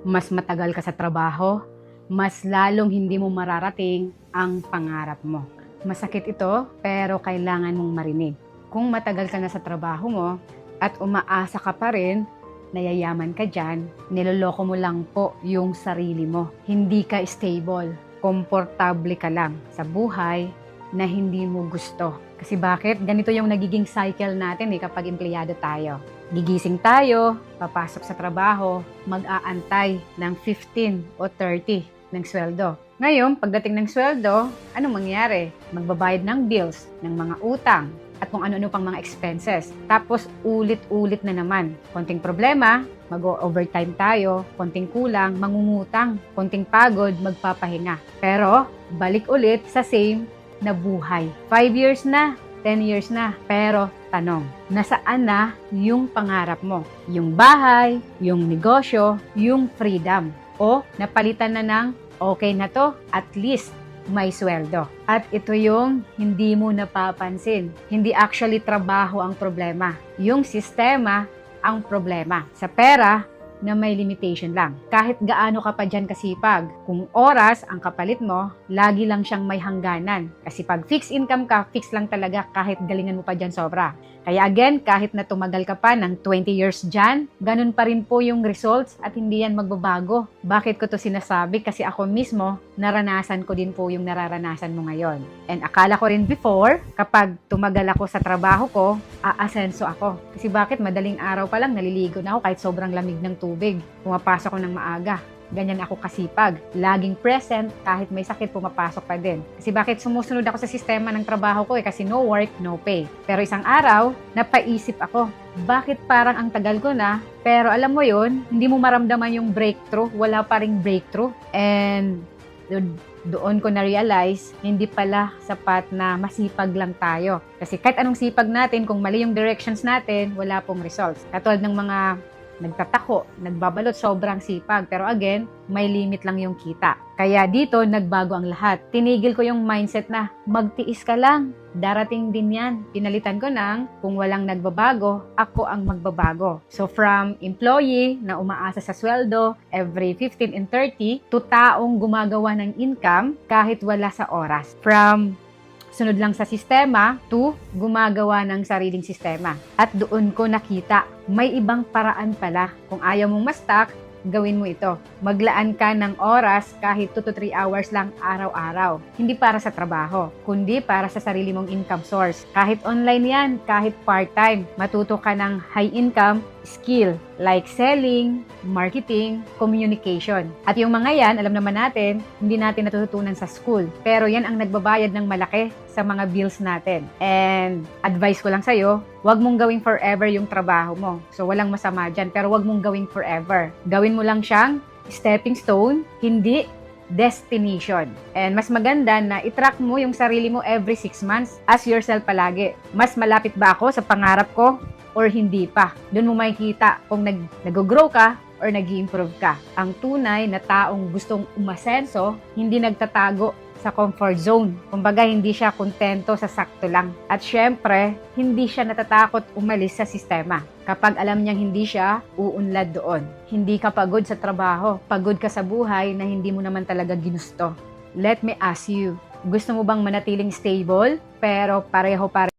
mas matagal ka sa trabaho, mas lalong hindi mo mararating ang pangarap mo. Masakit ito, pero kailangan mong marinig. Kung matagal ka na sa trabaho mo at umaasa ka pa rin, nayayaman ka dyan, niloloko mo lang po yung sarili mo. Hindi ka stable, komportable ka lang sa buhay na hindi mo gusto. Kasi bakit? Ganito yung nagiging cycle natin kapag empleyado tayo. Gigising tayo, papasok sa trabaho, mag-aantay ng 15 o 30 ng sweldo. Ngayon, pagdating ng sweldo, anong mangyayari? Magbabayad ng bills, ng mga utang, at kung ano-ano pang mga expenses. Tapos, ulit-ulit na naman. Konting problema, mag-overtime tayo, konting kulang, mangungutang, konting pagod, magpapahinga. Pero, balik ulit sa same na buhay. 5 years na, 10 years na. Pero, tanong, nasaan na yung pangarap mo? Yung bahay, yung negosyo, yung freedom. O napalitan na ng okay na to, at least may sweldo. At ito yung hindi mo napapansin. Hindi actually trabaho ang problema. Yung sistema ang problema. Sa pera na may limitation lang. Kahit gaano ka pa dyan kasipag, kung oras ang kapalit mo, lagi lang siyang may hangganan. Kasi pag fixed income ka, fixed lang talaga kahit galingan mo pa dyan sobra. Kaya again, kahit na tumagal ka pa ng 20 years dyan, ganun pa rin po yung results at hindi yan magbabago. Bakit ko to sinasabi? Kasi ako mismo, naranasan ko din po yung nararanasan mo ngayon. And akala ko rin before, kapag tumagal ako sa trabaho ko, aasenso ako. Kasi bakit? Madaling araw pa lang naliligo na ako kahit sobrang lamig ng tubig. Pumapasok ko ng maaga. Ganyan ako kasipag. Laging present, kahit may sakit, pumapasok pa din. Kasi bakit sumusunod ako sa sistema ng trabaho ko kasi no work, no pay. Pero isang araw, napaisip ako, bakit parang ang tagal ko na, pero alam mo yun, hindi mo maramdaman yung breakthrough, wala pa ring breakthrough. And doon ko na-realize, hindi pala sapat na masipag lang tayo. Kasi kahit anong sipag natin, kung mali yung directions natin, wala pong results. Katulad ng mga nagtatako, nagbabalot, sobrang sipag. Pero again, may limit lang yung kita. Kaya dito, nagbago ang lahat. Tinigil ko yung mindset na magtiis ka lang. Darating din yan. Pinalitan ko ng kung walang nagbabago, ako ang magbabago. So from employee na umaasa sa sweldo every 15 and 30 to taong gumagawa ng income kahit wala sa oras. From sunod lang sa sistema to gumagawa ng sariling sistema. At doon ko nakita, may ibang paraan pala. Kung ayaw mong ma-stuck, gawin mo ito. Maglaan ka ng oras kahit 2 to 3 hours lang araw-araw. Hindi para sa trabaho, kundi para sa sarili mong income source. Kahit online yan, kahit part-time, matuto ka ng high income skill like selling, marketing, communication. At yung mga yan, alam naman natin, hindi natin natututunan sa school. Pero yan ang nagbabayad ng malaki sa mga bills natin. And advice ko lang sa'yo, wag mong gawing forever yung trabaho mo. So walang masama dyan, pero wag mong gawing forever. Gawin mo lang siyang stepping stone, hindi destination. And mas maganda na i-track mo yung sarili mo every 6 months. Ask yourself palagi, mas malapit ba ako sa pangarap ko or hindi pa? Doon mo makikita kung nag-grow ka or nag-improve ka. Ang tunay na taong gustong umasenso, hindi nagtatago sa comfort zone. Kumbaga, hindi siya kontento sa sakto lang. At syempre, hindi siya natatakot umalis sa sistema. Kapag alam niyang hindi siya uunlad doon. Hindi ka pagod sa trabaho. Pagod ka sa buhay na hindi mo naman talaga ginusto. Let me ask you, gusto mo bang manatiling stable pero pareho pa